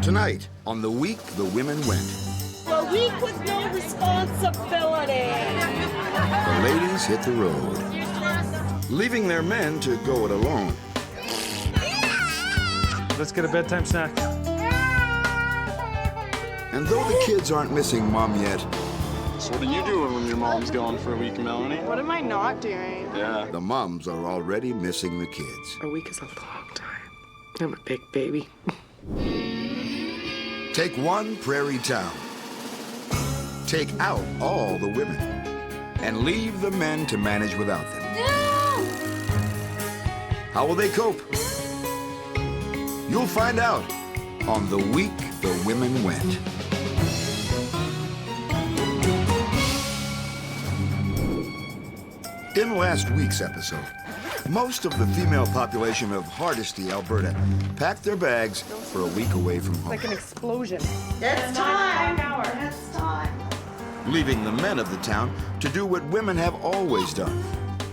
Tonight, on The Week the Women Went. A week with no responsibility. The ladies hit the road, leaving their men to go it alone. Let's get a bedtime snack. And though the kids aren't missing Mom yet, So what are you doing when your mom's gone for a week, Melanie? What am I not doing? Yeah. the moms are already missing the kids. A week is a long time. I'm a big baby. Take one prairie town. Take out all the women. And leave the men to manage without them. No! How will they cope? You'll find out on The Week the Women Went. In last week's episode, most of the female population of Hardisty, Alberta, packed their bags for a week away from home, Like an explosion. It's time. It's time. leaving the men of the town to do what women have always done: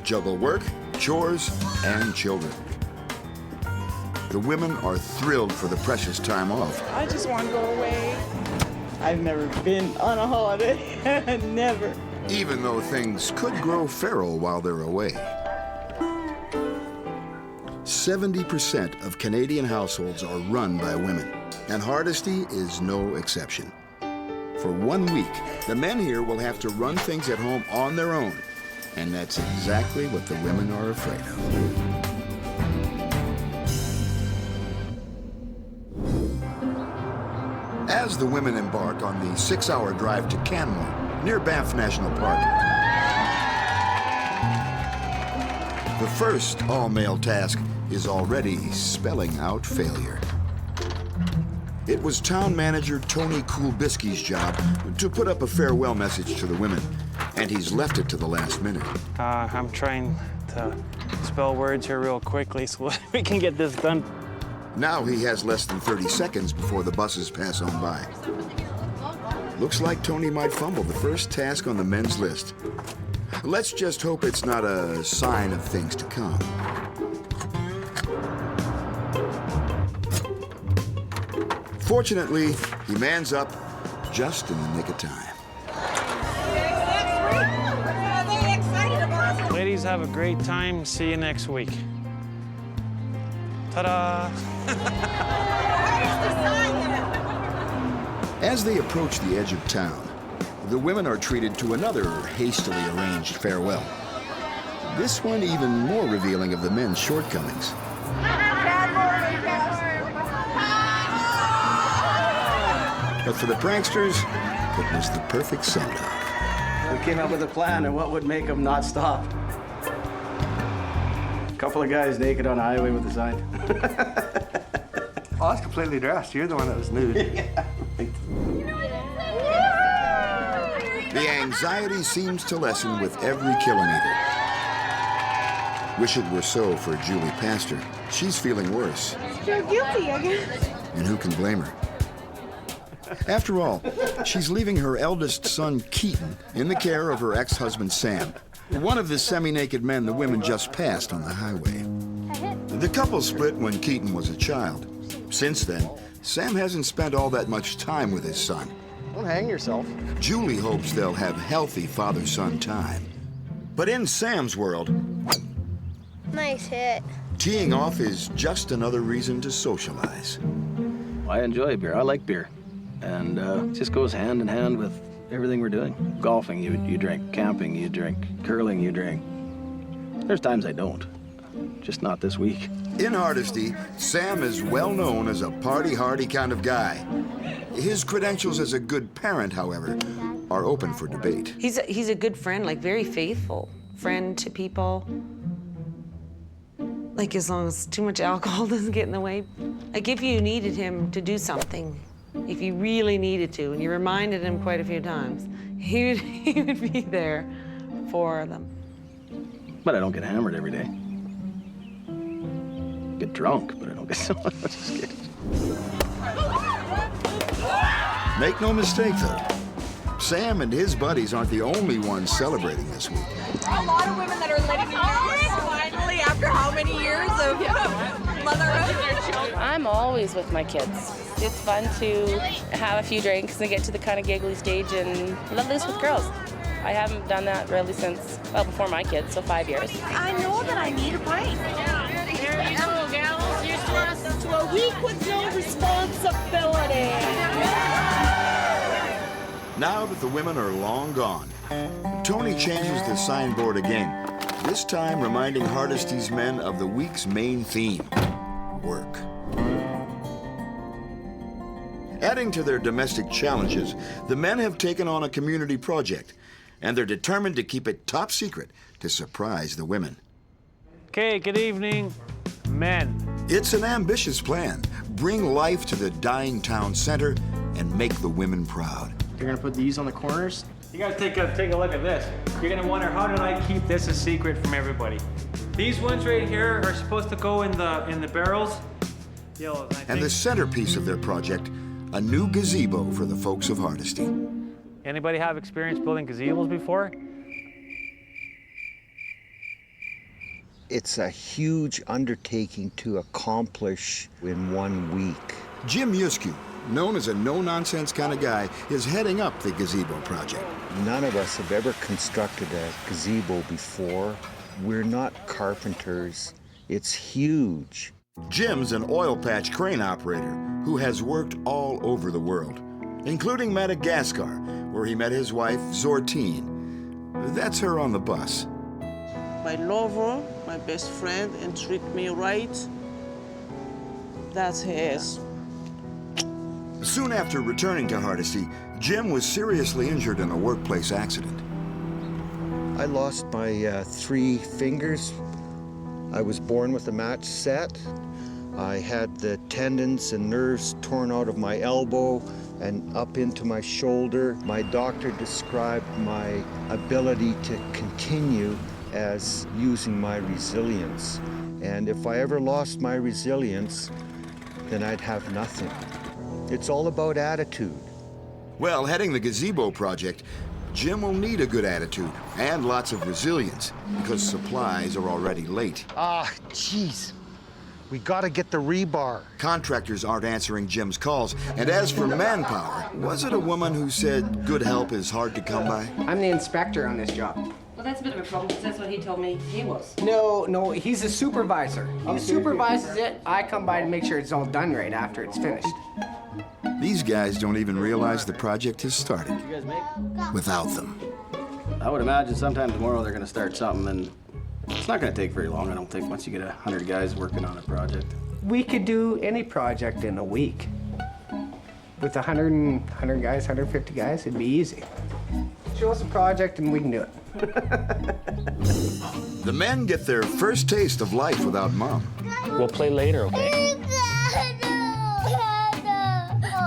juggle work, chores, and children. The women are thrilled for the precious time off. I just want to go away. I've never been on a holiday. Never. Even though things could grow feral while they're away. 70% of Canadian households are run by women, and Hardesty is no exception. For 1 week, the men here will have to run things at home on their own, and that's exactly what the women are afraid of. As the women embark on the 6-hour drive to Canmore, near Banff National Park, the first all-male task is already spelling out failure. It was town manager Tony Kulbiski's job to put up a farewell message to the women, and he's left it to the last minute. I'm trying to spell words here real quickly so we can get this done. Now he has less than 30 seconds before the buses pass on by. Looks like Tony might fumble the first task on the men's list. Let's just hope it's not a sign of things to come. Fortunately, he mans up just in the nick of time. Ladies, have a great time. See you next week. Ta-da! As they approach the edge of town, the women are treated to another hastily arranged farewell. This one even more revealing of the men's shortcomings. But for the pranksters, it was the perfect send-off. We came up with a plan of what would make them not stop. A couple of guys naked on a highway with a sign. Oh, that's completely dressed. You're the one that was nude. Yeah, right. The anxiety seems to lessen with every kilometer. Wish it were so for Julie Pastor. She's feeling worse. You're guilty, I guess. And who can blame her? After all, she's leaving her eldest son, Keaton, in the care of her ex-husband, Sam, one of the semi-naked men the women just passed on the highway. The couple split when Keaton was a child. Since then, Sam hasn't spent all that much time with his son. Don't hang yourself. Julie hopes they'll have healthy father-son time. But in Sam's world, Nice hit. teeing off is just another reason to socialize. I enjoy beer. I like beer. And it just goes hand in hand with everything we're doing. Golfing, you drink. Camping, you drink. Curling, you drink. There's times I don't. Just not this week. In Hardesty, Sam is well known as a party-hardy kind of guy. His credentials as a good parent, however, are open for debate. He's a good friend, like very faithful friend to people. Like as long as too much alcohol doesn't get in the way. Like if you needed him to do something, if you really needed to, and you reminded him quite a few times, he would be there for them. But I don't get hammered every day. Get drunk, but I don't get so much. Just kidding. Make no mistake, though, Sam and his buddies aren't the only ones celebrating this week. A lot of women that are letting you finally, after how many years of I'm always with my kids. It's fun to have a few drinks and get to the kind of giggly stage and let loose with girls. I haven't done that really since, well, before my kids, so 5 years. I know that I need a break. There you go, gals. Here's to us. To a week with no responsibility. Now that the women are long gone, Tony changes the signboard again, this time reminding Hardesty's men of the week's main theme, work. Adding to their domestic challenges, the men have taken on a community project, and they're determined to keep it top secret to surprise the women. Okay, good evening, men. It's an ambitious plan. Bring life to the dying town center and make the women proud. You're gonna put these on the corners? You gotta take a look at this. You're gonna wonder, how did I keep this a secret from everybody? These ones right here are supposed to go in the barrels. And the centerpiece of their project, a new gazebo for the folks of Hardesty. Anybody have experience building gazebos before? It's a huge undertaking to accomplish in 1 week. Jim Yuskew, known as a no-nonsense kind of guy, is heading up the gazebo project. None of us have ever constructed a gazebo before. We're not carpenters. It's huge. Jim's an oil patch crane operator who has worked all over the world, including Madagascar, where he met his wife, Zortine. That's her on the bus. My lover, my best friend, and treat me right. That's his. Soon after returning to Hardesty, Jim was seriously injured in a workplace accident. I lost my 3 fingers. I was born with a match set. I had the tendons and nerves torn out of my elbow and up into my shoulder. My doctor described my ability to continue as using my resilience. And if I ever lost my resilience, then I'd have nothing. It's all about attitude. Well, heading the gazebo project, Jim will need a good attitude and lots of resilience because supplies are already late. Jeez. We gotta get the rebar. Contractors aren't answering Jim's calls. And as for manpower, was it a woman who said good help is hard to come by? I'm the inspector on this job. Well, that's a bit of a problem because that's what he told me he was. No, he's a supervisor. He supervises it. I come by to make sure it's all done right after it's finished. These guys don't even realize the project has started You guys make? without them. I would imagine sometime tomorrow they're gonna start something, and it's not gonna take very long, I don't think, once you get 100 guys working on a project. We could do any project in a week. With 100 guys, 150 guys, it'd be easy. Show us a project and we can do it. The men get their first taste of life without Mom. We'll play later, okay?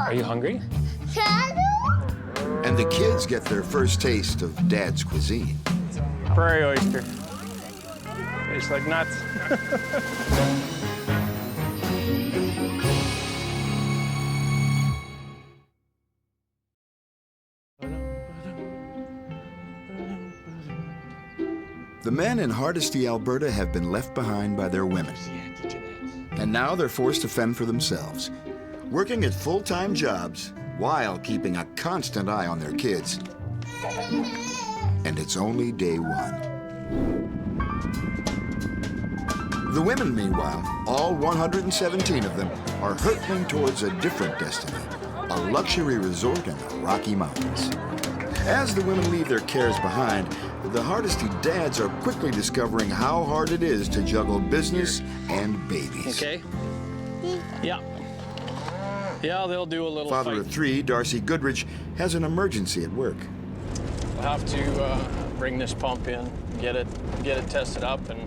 Are you hungry? And the kids get their first taste of Dad's cuisine. Prairie oyster. Tastes like nuts. The men in Hardesty, Alberta have been left behind by their women. And now they're forced to fend for themselves, working at full-time jobs while keeping a constant eye on their kids. And it's only day 1. The women, meanwhile, all 117 of them, are hurtling towards a different destiny, a luxury resort in the Rocky Mountains. As the women leave their cares behind, the Hardesty dads are quickly discovering how hard it is to juggle business and babies. Okay? Yeah. Yeah, they'll do a little Father fight. of 3, Darcy Goodrich, has an emergency at work. We'll have to bring this pump in, get it tested up, and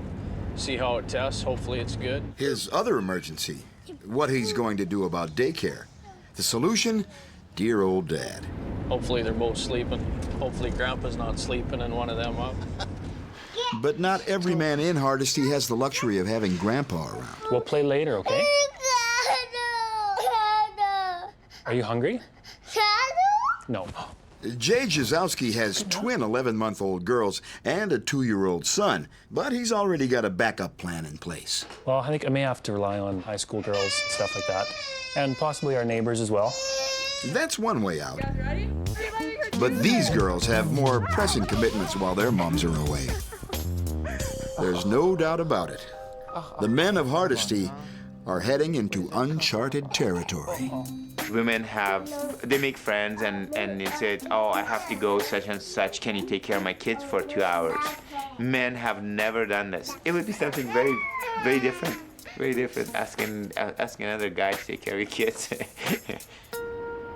see how it tests. Hopefully it's good. His other emergency, what he's going to do about daycare. The solution, dear old Dad. Hopefully they're both sleeping. Hopefully Grandpa's not sleeping and one of them up. But not every man in Hardesty has the luxury of having Grandpa around. We'll play later, okay? Are you hungry? No. Jay Jazowski has twin 11-month-old girls and a 2-year-old son, but he's already got a backup plan in place. Well, I think I may have to rely on high school girls and stuff like that, and possibly our neighbors as well. That's one way out. But these girls have more pressing commitments while their moms are away. There's no doubt about it. The men of Hardesty are heading into uncharted territory. Women they make friends and they say, oh, I have to go such and such, can you take care of my kids for 2 hours? Men have never done this. It would be something very, very different. Very different, asking another guy to take care of your kids.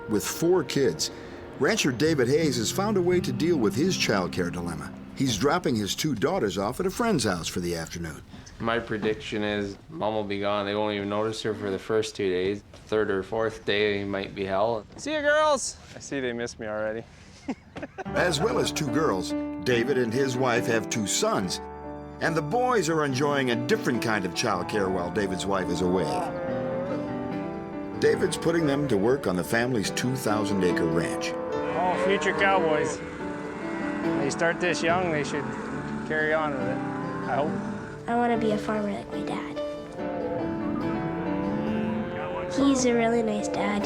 With 4 kids, rancher David Hayes has found a way to deal with his childcare dilemma. He's dropping his 2 daughters off at a friend's house for the afternoon. My prediction is Mom will be gone. They won't even notice her for the first 2 days. 3rd or 4th day might be hell. See you, girls. I see they missed me already. As well as 2 girls, David and his wife have 2 sons. And the boys are enjoying a different kind of childcare while David's wife is away. David's putting them to work on the family's 2,000-acre ranch. Oh, future cowboys. They start this young, they should carry on with it, I hope. I want to be a farmer like my dad. He's a really nice dad.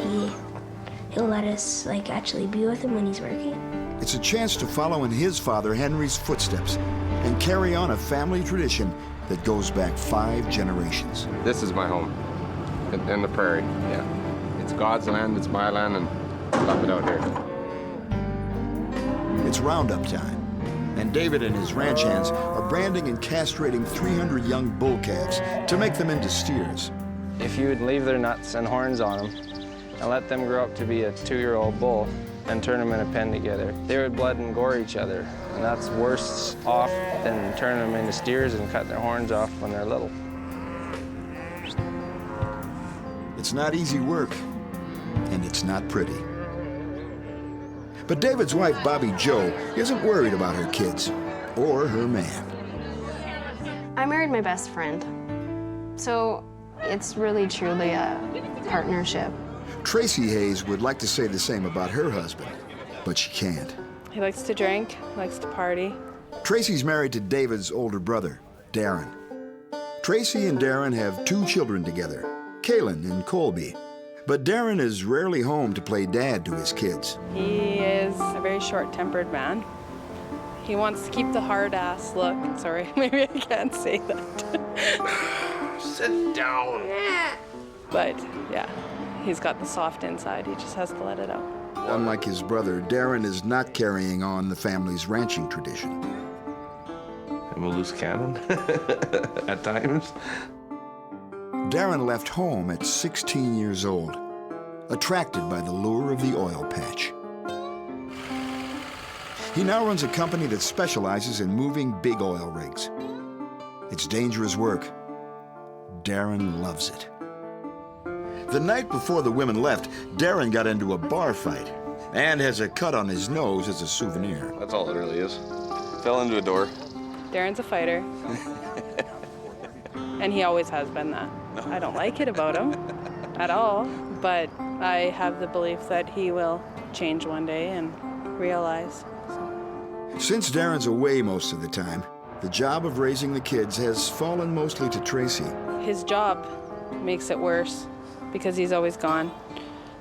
He'll let us actually be with him when he's working. It's a chance to follow in his father Henry's footsteps and carry on a family tradition that goes back 5 generations. This is my home, in the prairie, yeah. It's God's land, it's my land, and I love it out here. It's roundup time, and David and his ranch hands are branding and castrating 300 young bull calves to make them into steers. If you would leave their nuts and horns on them and let them grow up to be a 2-year-old bull and turn them in a pen together, they would blood and gore each other. And that's worse off than turning them into steers and cutting their horns off when they're little. It's not easy work, and it's not pretty. But David's wife, Bobby Jo, isn't worried about her kids or her man. I married my best friend, so it's really truly a partnership. Tracy Hayes would like to say the same about her husband, but she can't. He likes to drink, likes to party. Tracy's married to David's older brother, Darren. Tracy and Darren have 2 children together, Kaylin and Colby. But Darren is rarely home to play dad to his kids. He is a very short-tempered man. He wants to keep the hard-ass look. Sorry, maybe I can't say that. Sit down. But, yeah, he's got the soft inside. He just has to let it out. Unlike his brother, Darren is not carrying on the family's ranching tradition. I'm a loose cannon at times. Darren left home at 16 years old, attracted by the lure of the oil patch. He now runs a company that specializes in moving big oil rigs. It's dangerous work. Darren loves it. The night before the women left, Darren got into a bar fight and has a cut on his nose as a souvenir. That's all it really is. Fell into a door. Darren's a fighter. And he always has been that. I don't like it about him at all, but I have the belief that he will change one day and realize. Since Darren's away most of the time, the job of raising the kids has fallen mostly to Tracy. His job makes it worse because he's always gone.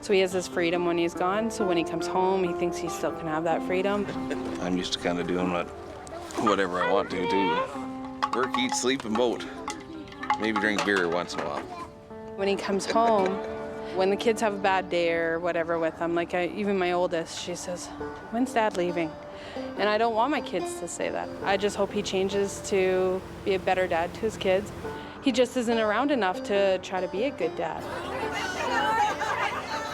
So he has his freedom when he's gone, so when he comes home, he thinks he still can have that freedom. I'm used to kind of doing whatever I want to, too. Work, eat, sleep, and boat. Maybe drink beer once in a while. When he comes home, when the kids have a bad day or whatever with them, even my oldest, she says, "When's Dad leaving?" And I don't want my kids to say that. I just hope he changes to be a better dad to his kids. He just isn't around enough to try to be a good dad.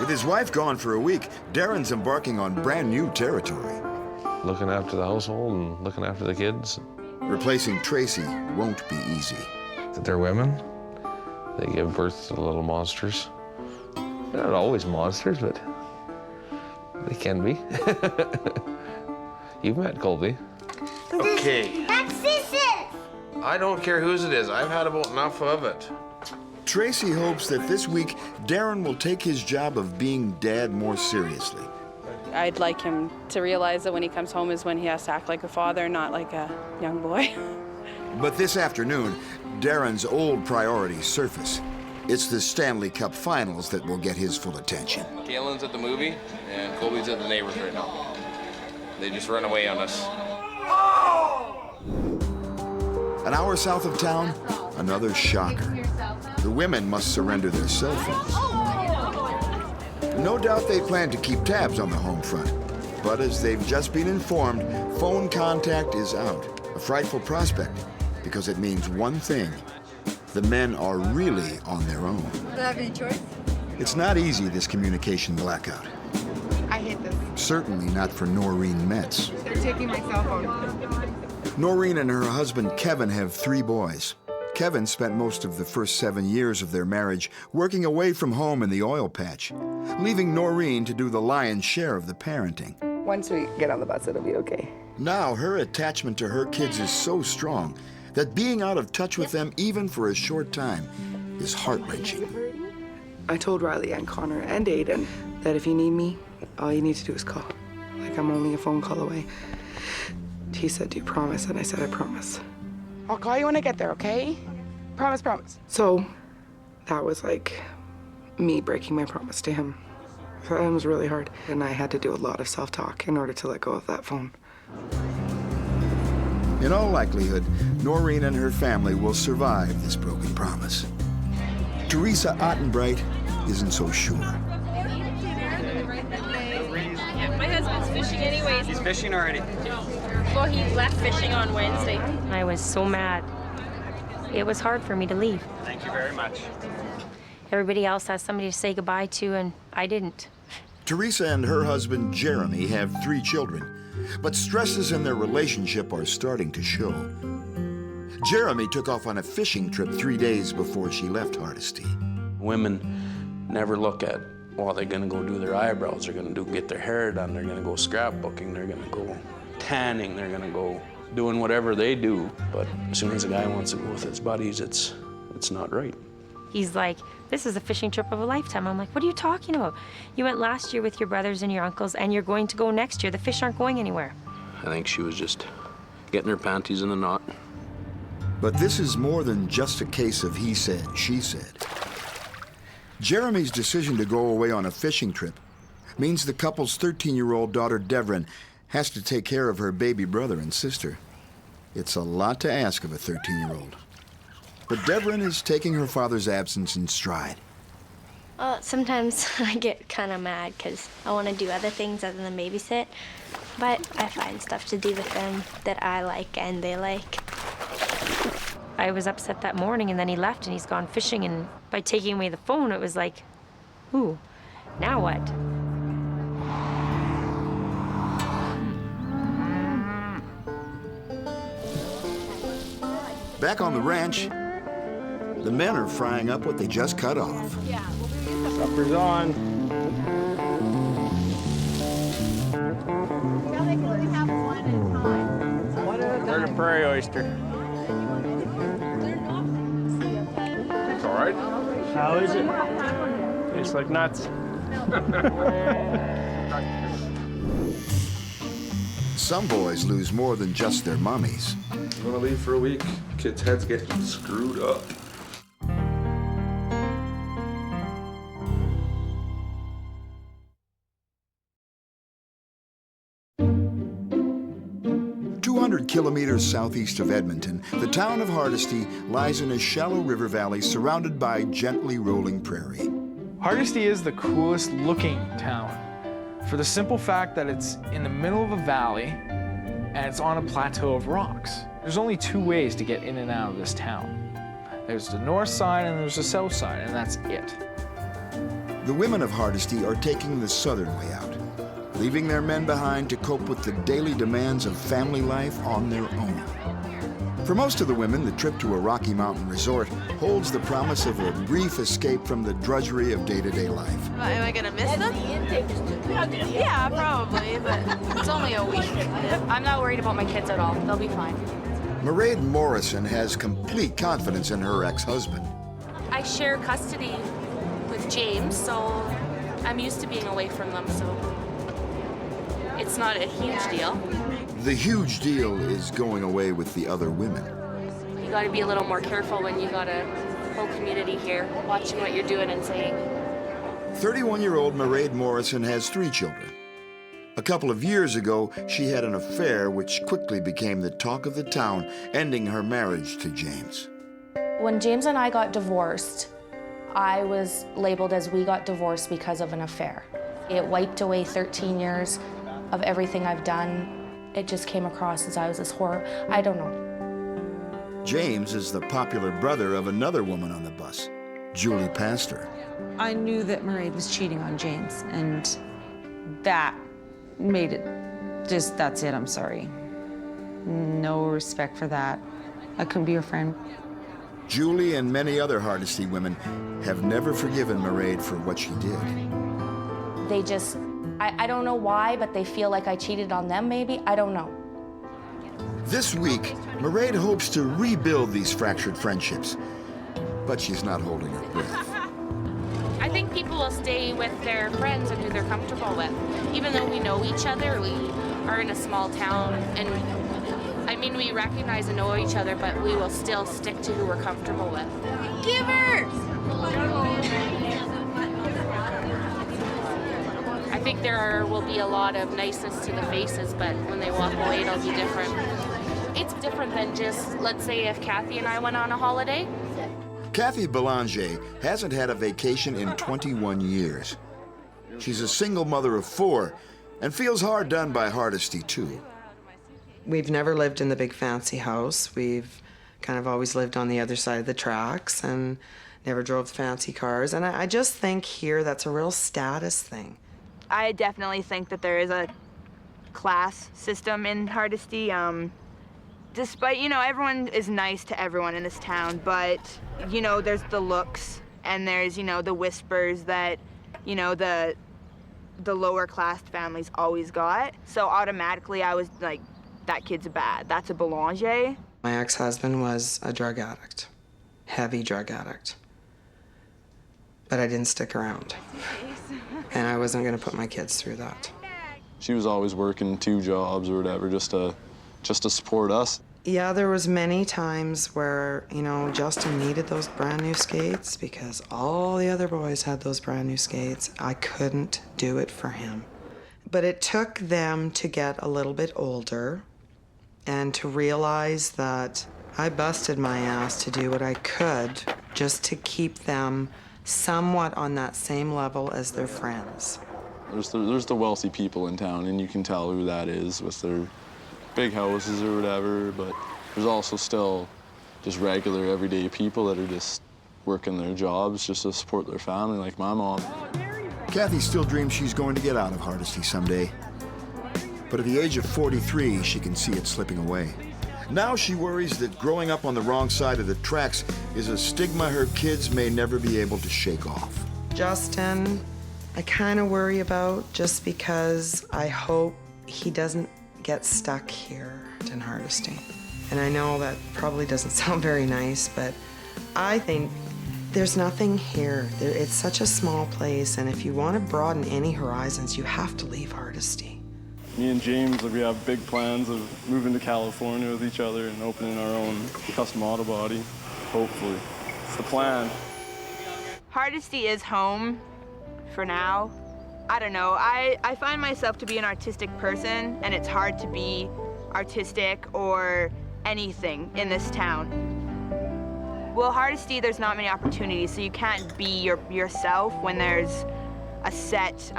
With his wife gone for a week, Darren's embarking on brand new territory. Looking after the household and looking after the kids. Replacing Tracy won't be easy. They're women. They give birth to little monsters. They're not always monsters, but they can be. You've met Colby. Okay. That's scissors! I don't care whose it is. I've had about enough of it. Tracy hopes that this week, Darren will take his job of being dad more seriously I'd like him to realize that when he comes home is when he has to act like a father, not like a young boy. But this afternoon, Darren's old priorities surface. It's the Stanley Cup Finals that will get his full attention. Galen's at the movie, and Colby's at the neighbors right now. They just run away on us. An hour south of town, another shocker. The women must surrender their cell phones. No doubt they plan to keep tabs on the home front. But as they've just been informed, phone contact is out. A frightful prospect, because it means one thing. The men are really on their own. Do I have any choice? It's not easy, this communication blackout. I hate this. Certainly not for Noreen Metz. They're taking my cell phone. Noreen and her husband Kevin have 3 boys. Kevin spent most of the first 7 years of their marriage working away from home in the oil patch, leaving Noreen to do the lion's share of the parenting. Once we get on the bus, it'll be okay. Now, her attachment to her kids is so strong that being out of touch with them even for a short time is heart-wrenching. I told Riley and Connor and Aiden that if you need me, all you need to do is call. Like I'm only a phone call away. He said, "Do you promise?" And I said, "I promise." I'll call you when I get there, okay? Promise, promise. So that was like me breaking my promise to him. So it was really hard. And I had to do a lot of self-talk in order to let go of that phone. In all likelihood, Noreen and her family will survive this broken promise. Teresa Ottenbright isn't so sure. My husband's fishing anyways. He's fishing already. Well, he left fishing on Wednesday. I was so mad. It was hard for me to leave. Thank you very much. Everybody else has somebody to say goodbye to, and I didn't. Teresa and her husband, Jeremy, have 3 children, but stresses in their relationship are starting to show. Jeremy took off on a fishing trip 3 days before she left Hardesty. Women never look at, well, they're gonna go do their eyebrows, they're gonna get their hair done, they're gonna go scrapbooking, they're gonna go tanning, they're gonna go doing whatever they do. But as soon as a guy wants to go with his buddies, it's not right. He's like, "This is a fishing trip of a lifetime." I'm like, "What are you talking about? You went last year with your brothers and your uncles, and you're going to go next year. The fish aren't going anywhere." I think she was just getting her panties in a knot. But this is more than just a case of he said, she said. Jeremy's decision to go away on a fishing trip means the couple's 13-year-old daughter, Devrin, has to take care of her baby brother and sister. It's a lot to ask of a 13-year-old. But Devrin is taking her father's absence in stride. Sometimes I get kind of mad because I want to do other things other than babysit, but I find stuff to do with them that I like and they like. I was upset that morning, and then he left, and he's gone fishing, and by taking away the phone, it was like, ooh, now what? Back on the ranch, the men are frying up what they just cut off. Supper's on. Where's a prairie oyster? It's all right. How is it? Tastes like nuts. Some boys lose more than just their mummies. I'm gonna leave for a week. Kids' heads get screwed up. Kilometers southeast of Edmonton, the town of Hardesty lies in a shallow river valley surrounded by gently rolling prairie. Hardesty is the coolest looking town for the simple fact that it's in the middle of a valley and it's on a plateau of rocks. There's only 2 ways to get in and out of this town. There's the north side and there's the south side, and that's it. The women of Hardesty are taking the southern way out, leaving their men behind to cope with the daily demands of family life on their own. For most of the women, the trip to a Rocky Mountain resort holds the promise of a brief escape from the drudgery of day-to-day life. Am I gonna miss them? Yeah, probably, but it's only a week. I'm not worried about my kids at all. They'll be fine. Mairead Morrison has complete confidence in her ex-husband. I share custody with James, so I'm used to being away from them, so It's not a huge deal. The huge deal is going away with the other women. You got to be a little more careful when you got a whole community here watching what you're doing and saying. 31-year-old Mairead Morrison has 3 children. A couple of years ago, she had an affair which quickly became the talk of the town, ending her marriage to James. When James and I got divorced, I was labeled as we got divorced because of an affair. It wiped away 13 years of everything I've done. It just came across as I was this horror. I don't know. James is the popular brother of another woman on the bus, Julie Pastor. I knew that Mairead was cheating on James, and that made it just, that's it, I'm sorry. No respect for that. I couldn't be her friend. Julie and many other Hardesty women have never forgiven Mairead for what she did. They just, I don't know why, but they feel like I cheated on them maybe, I don't know. This week, Mairead hopes to rebuild these fractured friendships, but she's not holding her breath. I think people will stay with their friends and who they're comfortable with. Even though we know each other, we are in a small town, and I mean, we recognize and know each other, but we will still stick to who we're comfortable with. Givers! I think there will be a lot of niceness to the faces, but when they walk away, it'll be different. It's different than just, let's say, if Kathy and I went on a holiday. Kathy Belanger hasn't had a vacation in 21 years. She's a single mother of 4 and feels hard done by Hardesty, too. We've never lived in the big fancy house. We've kind of always lived on the other side of the tracks and never drove fancy cars. And I just think here that's a real status thing. I definitely think that there is a class system in Hardesty. Despite, you know, everyone is nice to everyone in this town, but, you know, there's the looks and there's, you know, the whispers that, you know, the lower class families always got. So automatically I was like, that kid's bad. That's a Belanger. My ex-husband was a drug addict, heavy drug addict. But I didn't stick around. And I wasn't gonna put my kids through that. She was always working 2 jobs or whatever just to support us. Yeah, there was many times where, you know, Justin needed those brand new skates because all the other boys had those brand new skates. I couldn't do it for him. But it took them to get a little bit older and to realize that I busted my ass to do what I could just to keep them somewhat on that same level as their friends. There's the wealthy people in town, and you can tell who that is with their big houses or whatever, but there's also still just regular everyday people that are just working their jobs just to support their family, like my mom. Kathy still dreams she's going to get out of Hardesty someday. But at the age of 43, she can see it slipping away. Now she worries that growing up on the wrong side of the tracks is a stigma her kids may never be able to shake off. Justin, I kind of worry about just because I hope he doesn't get stuck here in Hardesty. And I know that probably doesn't sound very nice, but I think there's nothing here. It's such a small place, and if you want to broaden any horizons, you have to leave Hardesty. Me and James, we have big plans of moving to California with each other and opening our own custom auto body, hopefully. It's the plan. Hardesty is home for now. I don't know, I find myself to be an artistic person, and it's hard to be artistic or anything in this town. Well, Hardesty, there's not many opportunities, so you can't be yourself when there's a set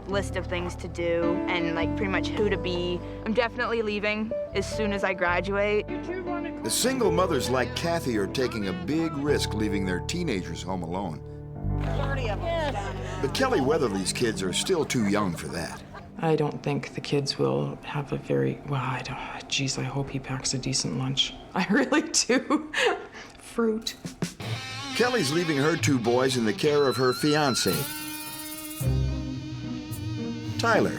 list of things to do and like pretty much who to be. I'm definitely leaving as soon as I graduate. The single mothers like Kathy are taking a big risk leaving their teenagers home alone. But Kelly Weatherly's kids are still too young for that. I don't think the kids will have a very, well, geez, I hope he packs a decent lunch. I really do. Fruit. Kelly's leaving her 2 boys in the care of her fiancé, Tyler,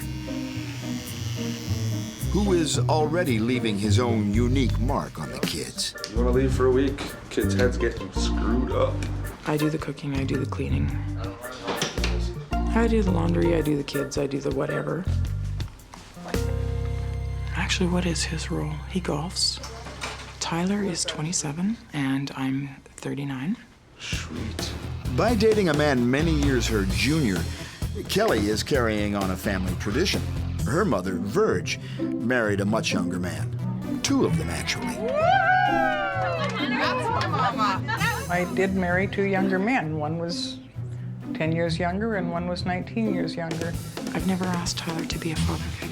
who is already leaving his own unique mark on the kids. You want to leave for a week? Kids' heads getting screwed up. I do the cooking, I do the cleaning. I do the laundry, I do the kids, I do the whatever. Actually, what is his role? He golfs. Tyler is 27, and I'm 39. Sweet. By dating a man many years her junior, Kelly is carrying on a family tradition. Her mother, Verge, married a much younger man. 2 of them, actually. I did marry 2 younger men. One was 10 years younger and one was 19 years younger. I've never asked Tyler to be a father figure.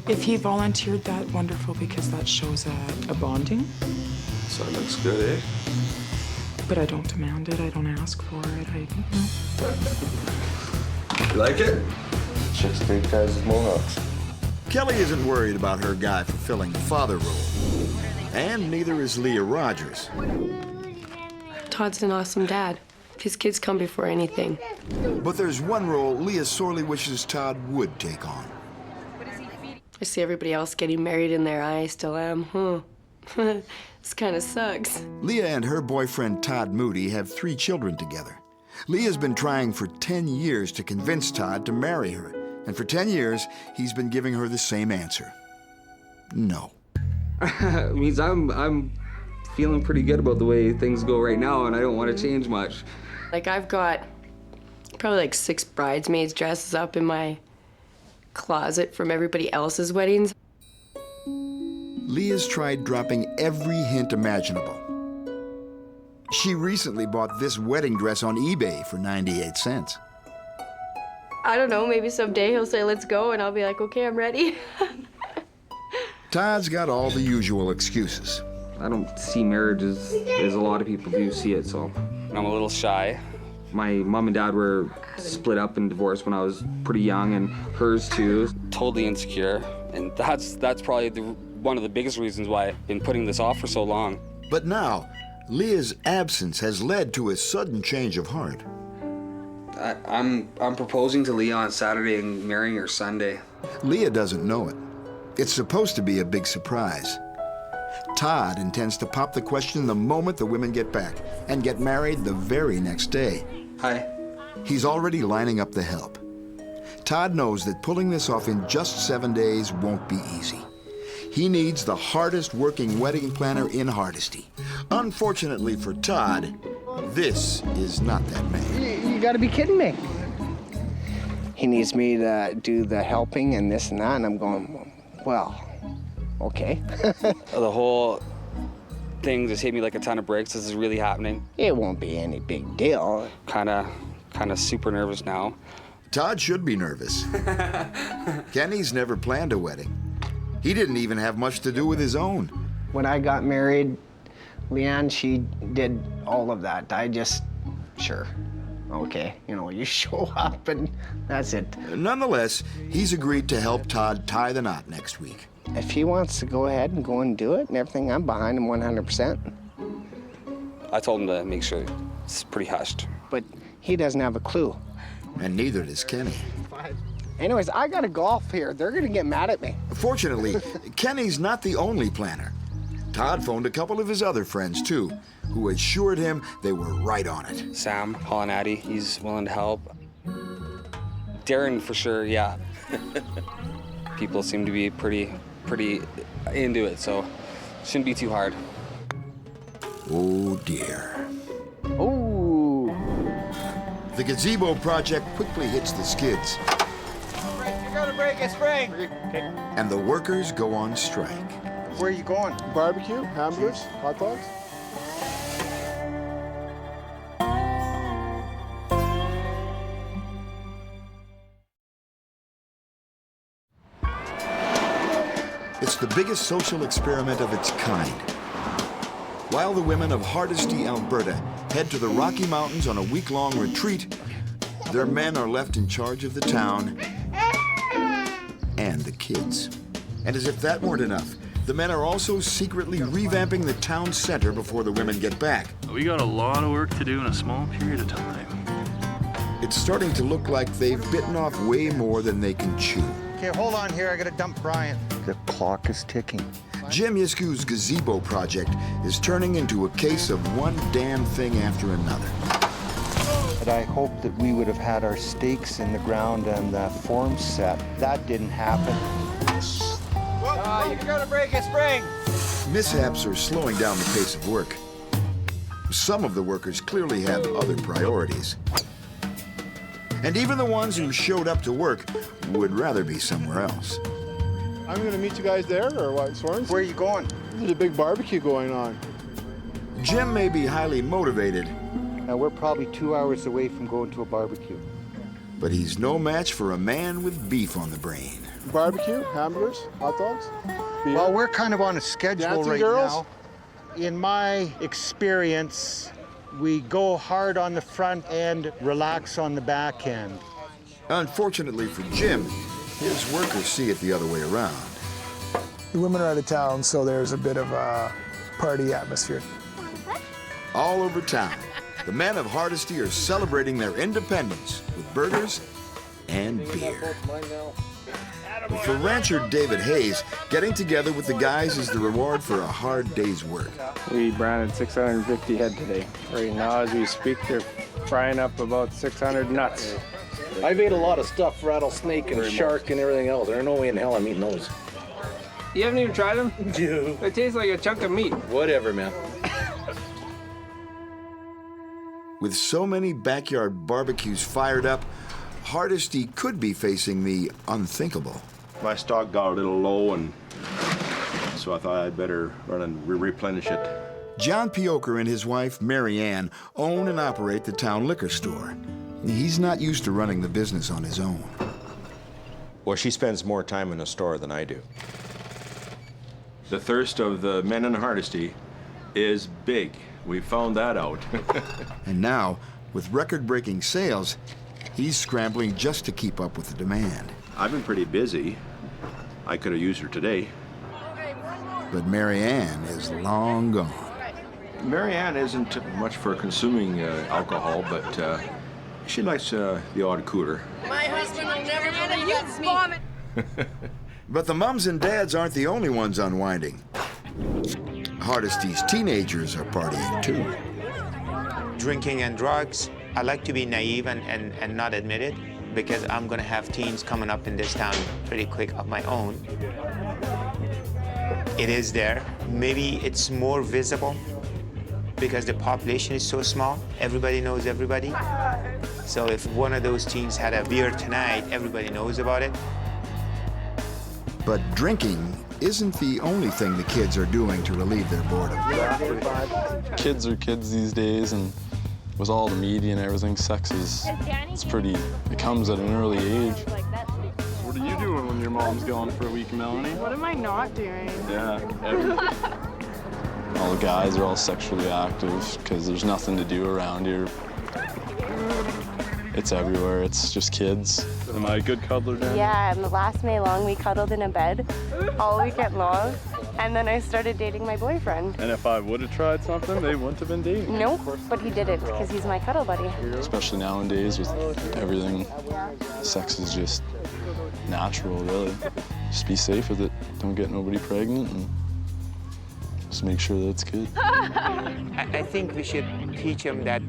If he volunteered that, wonderful, because that shows a bonding. So it looks good, eh? But I don't demand it, I don't ask for it, You like it? Chicks take guys as mohawks. Kelly isn't worried about her guy fulfilling the father role. And neither is Leah Rogers. Todd's an awesome dad. His kids come before anything. But there's one role Leah sorely wishes Todd would take on. I see everybody else getting married and there I still am, This kind of sucks. Leah and her boyfriend Todd Moody have 3 children together. Leah's been trying for 10 years to convince Todd to marry her. And for 10 years, he's been giving her the same answer. No. It means I'm feeling pretty good about the way things go right now, and I don't want to change much. Like, I've got probably like 6 bridesmaids dresses up in my closet from everybody else's weddings. Leah's tried dropping every hint imaginable. She recently bought this wedding dress on eBay for 98 cents. I don't know, maybe someday he'll say, let's go, and I'll be like, okay, I'm ready. Todd's got all the usual excuses. I don't see marriage as a lot of people do see it, so I'm a little shy. My mom and dad were split up and divorced when I was pretty young, and hers too. Totally insecure, and that's probably one of the biggest reasons why I've been putting this off for so long. But now, Leah's absence has led to a sudden change of heart. I'm proposing to Leah on Saturday and marrying her Sunday. Leah doesn't know it. It's supposed to be a big surprise. Todd intends to pop the question the moment the women get back and get married the very next day. Hi. He's already lining up the help. Todd knows that pulling this off in just 7 days won't be easy. He needs the hardest working wedding planner in Hardesty. Unfortunately for Todd, this is not that man. You gotta be kidding me. He needs me to do the helping and this and that, and I'm going, well, okay. The whole thing just hit me like a ton of bricks. This is really happening. It won't be any big deal. Kind of super nervous now. Todd should be nervous. Kenny's never planned a wedding. He didn't even have much to do with his own. When I got married, Leanne, she did all of that. I just, sure, okay, you show up and that's it. Nonetheless, he's agreed to help Todd tie the knot next week. If he wants to go ahead and go and do it and everything, I'm behind him 100%. I told him to make sure it's pretty hushed. But he doesn't have a clue. And neither does Kenny. Anyways, I gotta golf here. They're gonna get mad at me. Fortunately, Kenny's not the only planner. Todd phoned a couple of his other friends, too, who assured him they were right on it. Sam, Paul and Addie, he's willing to help. Darren, for sure, yeah. People seem to be pretty into it, so shouldn't be too hard. Oh, dear. Oh. The gazebo project quickly hits the skids. You're gonna break a spring. And the workers go on strike. Where are you going? Barbecue, hamburgers, hot dogs. It's the biggest social experiment of its kind. While the women of Hardisty, Alberta, head to the Rocky Mountains on a week-long retreat, their men are left in charge of the town and the kids. And as if that weren't enough, the men are also secretly revamping the town center before the women get back. We got a lot of work to do in a small period of time. It's starting to look like they've bitten off way more than they can chew. Okay, hold on here. I gotta dump Brian. The clock is ticking. Jim Yisku's gazebo project is turning into a case of one damn thing after another. But I hoped that we would have had our stakes in the ground and the forms set. That didn't happen. Oh, you gotta break a spring. Mishaps are slowing down the pace of work. Some of the workers clearly have other priorities. And even the ones who showed up to work would rather be somewhere else. I'm going to meet you guys there, or what, Sorens? Where are you going? There's a big barbecue going on. Jim may be highly motivated. And we're probably 2 hours away from going to a barbecue. But he's no match for a man with beef on the brain. Barbecue, hamburgers, hot dogs? Beer. Well, we're kind of on a schedule Dancing right girls? now. In my experience, we go hard on the front end, relax on the back end. Unfortunately for Jim, his workers see it the other way around. The women are out of town, so there's a bit of a party atmosphere. All over town, the men of Hardesty are celebrating their independence with burgers and beer. For rancher David Hayes, getting together with the guys is the reward for a hard day's work. We branded 650 head today. Right now, as we speak, they're frying up about 600 nuts. I've ate a lot of stuff, rattlesnake and shark and everything else. There's no way in hell I'm eating those. You haven't even tried them? Dude. They taste like a chunk of meat. Whatever, man. With so many backyard barbecues fired up, Hardesty could be facing the unthinkable. My stock got a little low, and so I thought I'd better run and replenish it. John Pioker and his wife, Mary Ann, own and operate the town liquor store. He's not used to running the business on his own. Well, she spends more time in the store than I do. The thirst of the men in Hardesty is big. We found that out. And now, with record-breaking sales, he's scrambling just to keep up with the demand. I've been pretty busy. I could have used her today. But Mary Ann is long gone. Mary Ann isn't much for consuming alcohol, but she likes the odd cooler. My husband will never believe that's me. But the mums and dads aren't the only ones unwinding. Hardesty's teenagers are partying too. Drinking and drugs, I like to be naive and not admit it, because I'm gonna have teens coming up in this town pretty quick of my own. It is there. Maybe it's more visible because the population is so small. Everybody knows everybody. So if one of those teens had a beer tonight, everybody knows about it. But drinking isn't the only thing the kids are doing to relieve their boredom. Kids are kids these days, and with all the media and everything, sex is, it's pretty, it comes at an early age. What are you doing when your mom's gone for a week, Melanie? What am I not doing? Yeah, All the guys are all sexually active because there's nothing to do around here. It's everywhere, it's just kids. Am I a good cuddler, Dan? Yeah, and the last May long we cuddled in a bed all weekend long, and then I started dating my boyfriend. And if I would have tried something, they wouldn't have been dating. Nope, but he didn't because he's my cuddle buddy. Especially nowadays with everything, sex is just natural, really. Just be safe with it. Don't get nobody pregnant, and just make sure that it's good. I think we should teach them that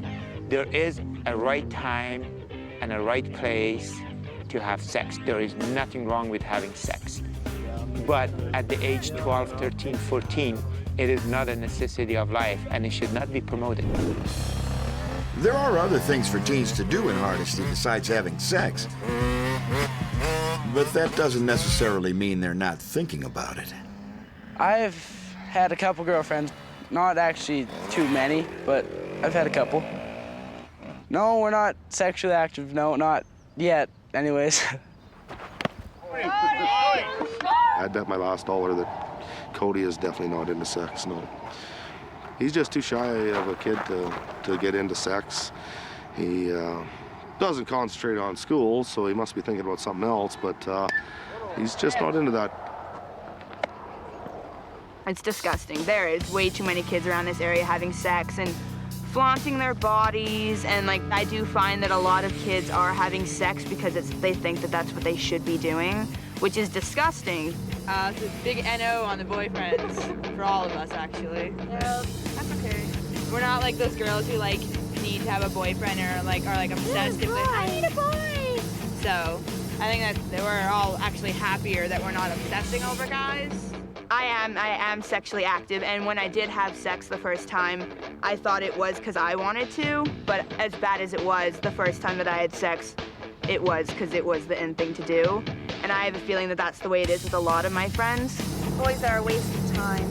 there is a right time and a right place to have sex. There is nothing wrong with having sex. But at the age 12, 13, 14, it is not a necessity of life, and it should not be promoted. There are other things for teens to do in Hardesty besides having sex. But that doesn't necessarily mean they're not thinking about it. I've had a couple girlfriends. Not actually too many, but I've had a couple. No, we're not sexually active. No, not yet, anyways. I bet my last dollar that Cody is definitely not into sex, no. He's just too shy of a kid to get into sex. He doesn't concentrate on school, so he must be thinking about something else, but he's just not into that. It's disgusting. There is way too many kids around this area having sex and flaunting their bodies, and like I do find that a lot of kids are having sex because they think that that's what they should be doing, which is disgusting. It's a big NO on the boyfriends for all of us, actually. Yeah, that's okay. We're not like those girls who like need to have a boyfriend or are obsessed with it. I need a boy. So I think that we're all actually happier that we're not obsessing over guys. I am sexually active, and when I did have sex the first time, I thought it was because I wanted to, but as bad as it was, the first time that I had sex, it was because it was the in thing to do. And I have a feeling that that's the way it is with a lot of my friends. Boys are a waste of time.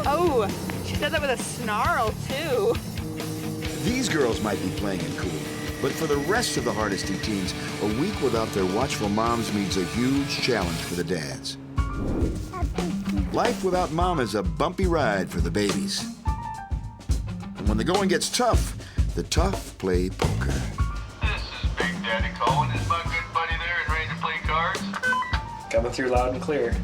Oh, she said that with a snarl, too. These girls might be playing it cool, but for the rest of the Hardesty teens, a week without their watchful moms means a huge challenge for the dads. Life without mom is a bumpy ride for the babies. And when the going gets tough, the tough play poker. This is Big Daddy Cohen. Is my good buddy there and ready to play cards? Coming through loud and clear.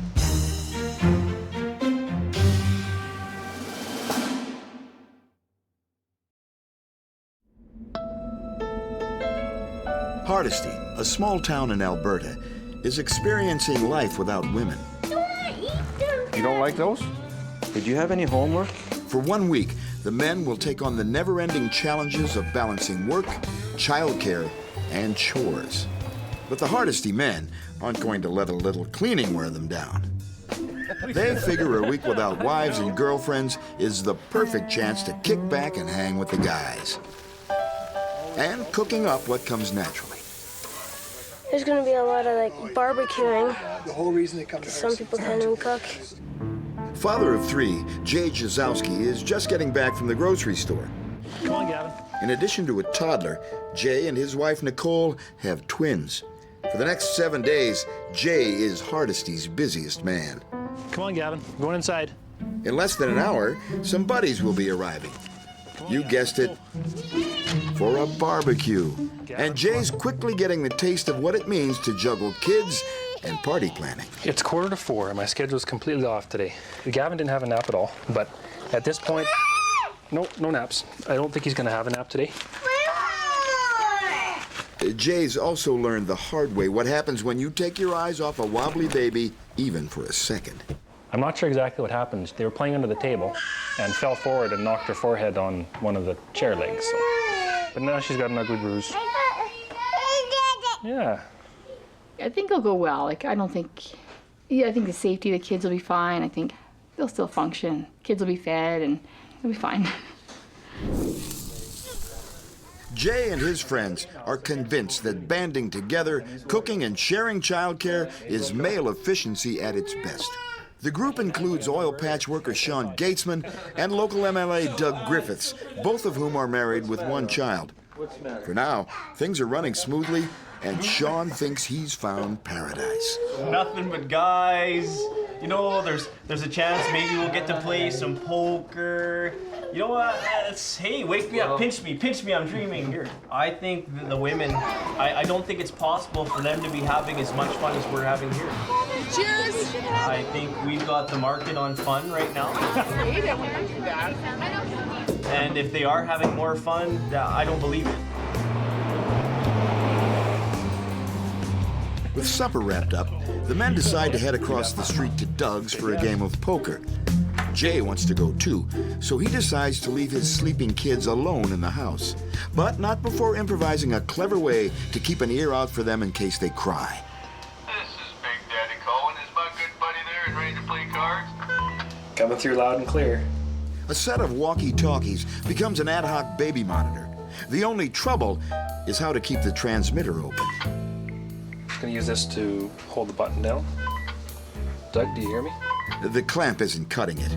Hardesty, a small town in Alberta, is experiencing life without women. You don't like those? Did you have any homework? For 1 week, the men will take on the never-ending challenges of balancing work, childcare, and chores. But the Hardesty men aren't going to let a little cleaning wear them down. They figure a week without wives and girlfriends is the perfect chance to kick back and hang with the guys. And cooking up what comes naturally. There's gonna be a lot of like barbecuing. The whole reason they come to Some people can't even cook. Father of 3, Jay Jazowski is just getting back from the grocery store. Come on, Gavin. In addition to a toddler, Jay and his wife Nicole have twins. For the next 7 days, Jay is Hardesty's busiest man. Come on, Gavin. We're going inside. In less than an hour, some buddies will be arriving. You guessed it, for a barbecue. And Jay's quickly getting the taste of what it means to juggle kids and party planning. It's 3:45, and my schedule's completely off today. Gavin didn't have a nap at all, but at this point, no naps. I don't think he's gonna have a nap today. Jay's also learned the hard way what happens when you take your eyes off a wobbly baby, even for a second. I'm not sure exactly what happened. They were playing under the table and fell forward and knocked her forehead on one of the chair legs. So. But now she's got an ugly bruise. Yeah. I think it'll go well. Like, I don't think, I think the safety of the kids will be fine. I think they'll still function. Kids will be fed and it'll be fine. Jay and his friends are convinced that banding together, cooking and sharing childcare is male efficiency at its best. The group includes oil patch worker Sean Gatesman and local MLA Doug Griffiths, both of whom are married with 1 child. For now, things are running smoothly, and Sean thinks he's found paradise. Nothing but guys. You know, there's a chance maybe we'll get to play some poker. You know what? Hey, wake me up, pinch me, I'm dreaming here. I think the women, I don't think it's possible for them to be having as much fun as we're having here. Cheers! I think we've got the market on fun right now. And if they are having more fun, I don't believe it. With supper wrapped up, the men decide to head across the street to Doug's for a game of poker. Jay wants to go too, so he decides to leave his sleeping kids alone in the house. But not before improvising a clever way to keep an ear out for them in case they cry. This is Big Daddy Cohen. Is my good buddy there and ready to play cards? Coming through loud and clear. A set of walkie-talkies becomes an ad hoc baby monitor. The only trouble is how to keep the transmitter open. I'm gonna use this to hold the button down. Doug, do you hear me? The clamp isn't cutting it,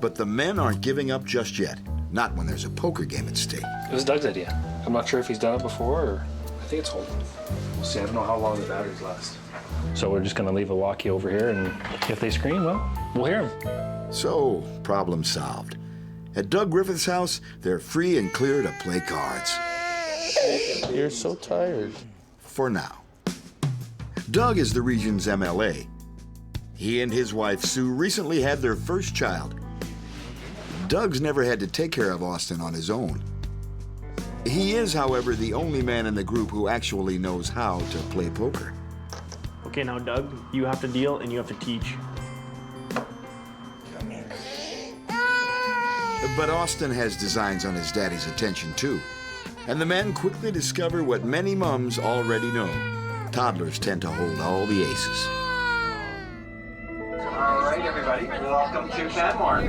but the men aren't giving up just yet. Not when there's a poker game at stake. It was Doug's idea. I'm not sure if he's done it before, or I think it's holding. We'll see. I don't know how long the batteries last. So we're just gonna leave a walkie over here, and if they scream, well, we'll hear them. So, problem solved. At Doug Griffith's house, they're free and clear to play cards. You're so tired. For now. Doug is the region's MLA. He and his wife, Sue, recently had their first child. Doug's never had to take care of Austin on his own. He is, however, the only man in the group who actually knows how to play poker. Okay, now Doug, you have to deal and you have to teach. But Austin has designs on his daddy's attention, too. And the men quickly discover what many mums already know. Toddlers tend to hold all the aces. All right, everybody, welcome to Canmore.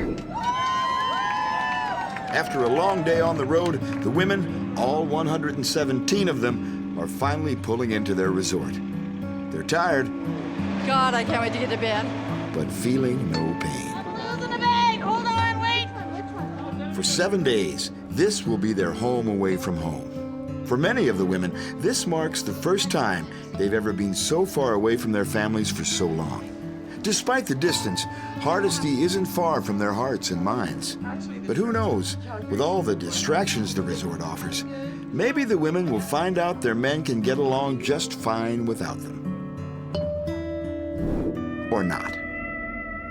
After a long day on the road, the women, all 117 of them, are finally pulling into their resort. They're tired, God, I can't wait to get to bed. but feeling no pain. Who's in the bag? Hold on, wait. For 7 days, this will be their home away from home. For many of the women, this marks the first time they've ever been so far away from their families for so long. Despite the distance, Hardesty isn't far from their hearts and minds. But who knows, with all the distractions the resort offers, maybe the women will find out their men can get along just fine without them. Or not.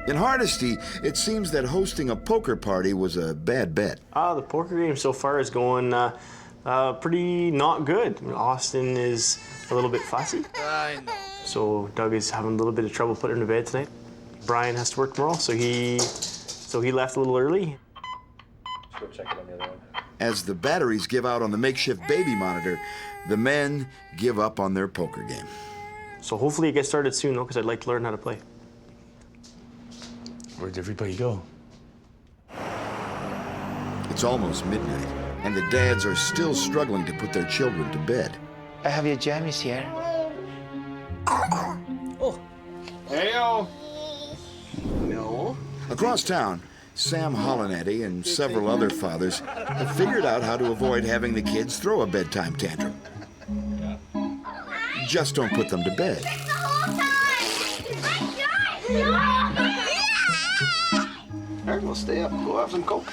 In Hardesty, it seems that hosting a poker party was a bad bet. The poker game so far is going pretty not good. Austin is a little bit fussy. I know. So Doug is having a little bit of trouble putting her to bed tonight. Brian has to work tomorrow, so he left a little early. Let's go check it on the other one. As the batteries give out on the makeshift baby monitor, the men give up on their poker game. So hopefully it gets started soon, though, because I'd like to learn how to play. Where'd everybody go? It's almost midnight, and the dads are still struggling to put their children to bed. I have your jammies here. Oh. Hey-o. No. Across town, Sam Hollinetti and several other fathers have figured out how to avoid having the kids throw a bedtime tantrum. Just don't put them to bed. Alright, we'll stay up. Go have some Coke.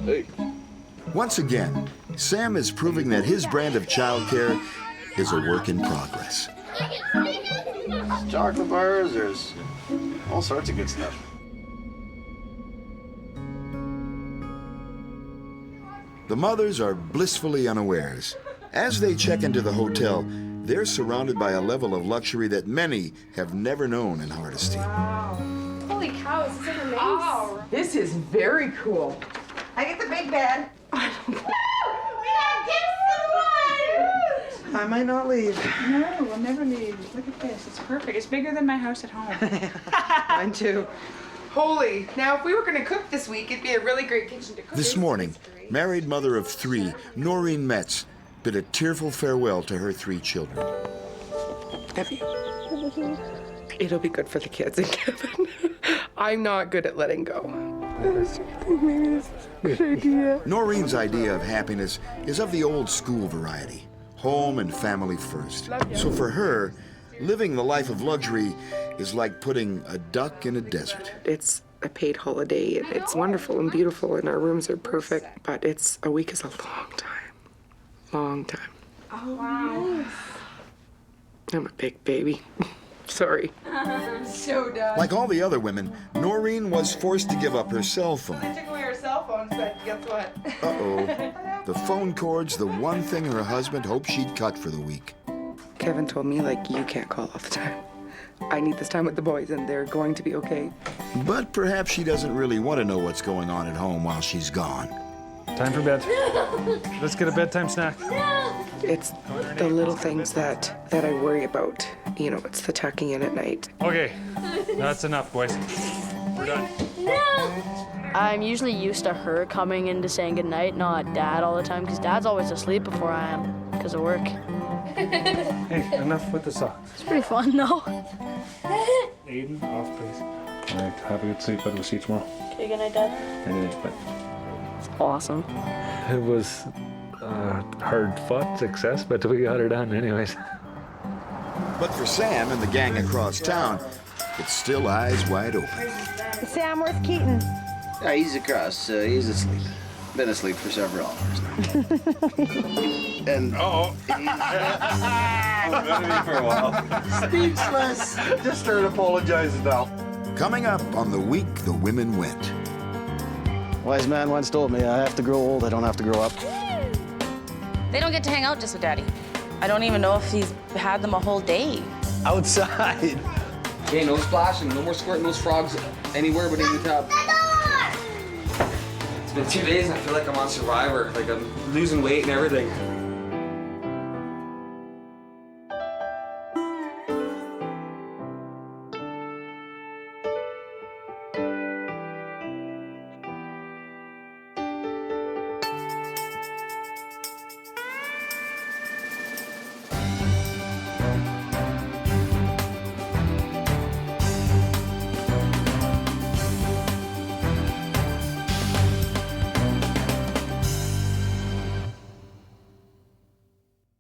Hey. Once again, Sam is proving that his brand of childcare is a work in progress. Chocolate bars, there's all sorts of good stuff. The mothers are blissfully unawares. As they check into the hotel, they're surrounded by a level of luxury that many have never known in Hardesty. Holy cow, is this like a nice? Oh, this is very cool. I get the big bed. I might not leave. No, we'll never leave. Look at this. It's perfect. It's bigger than my house at home. Mine too. Holy. Now, if we were going to cook this week, it'd be a really great kitchen to cook. This morning, married mother of 3, Noreen Metz, bid a tearful farewell to her 3 children. Have you? It'll be good for the kids and Kevin. I'm not good at letting go. Maybe this is a good idea. Noreen's idea of happiness is of the old school variety. Home and family first. So for her, living the life of luxury is like putting a duck in a desert. It's a paid holiday, and it's wonderful and beautiful, and our rooms are perfect, but a week is a long time. Long time. Oh, wow. I'm a big baby. Sorry. I'm so done. Like all the other women, Noreen was forced to give up her cell phone. They took away her cell phone, but guess what? Uh-oh. The phone cord's the one thing her husband hoped she'd cut for the week. Kevin told me, you can't call all the time. I need this time with the boys, and they're going to be okay. But perhaps she doesn't really want to know what's going on at home while she's gone. Time for bed. Let's get a bedtime snack. It's the little things that I worry about. You know, it's the tucking in at night. Okay, that's enough, boys. We're done. I'm usually used to her coming in to saying goodnight, not Dad all the time, because Dad's always asleep before I am, because of work. Hey, enough with the socks. It's pretty fun, though. Aiden, off, please. All right, have a good sleep, but we'll see you tomorrow. Okay, good night, Dad. Good night, bye. It's awesome. It was hard-fought success, but we got her done anyways. But for Sam and the gang across town, it's still eyes wide open. Sam, where's Keaton? Yeah, he's across. He's asleep. Been asleep for several hours now. And for a while. Speechless. Just start apologizing now. Coming up on the week the women went. Wise man once told me I have to grow old, I don't have to grow up. They don't get to hang out just with Daddy. I don't even know if he's had them a whole day. Outside. Okay, no splashing, no more squirting those frogs anywhere but in the tub. It's been 2 days and I feel like I'm on Survivor. Like I'm losing weight and everything.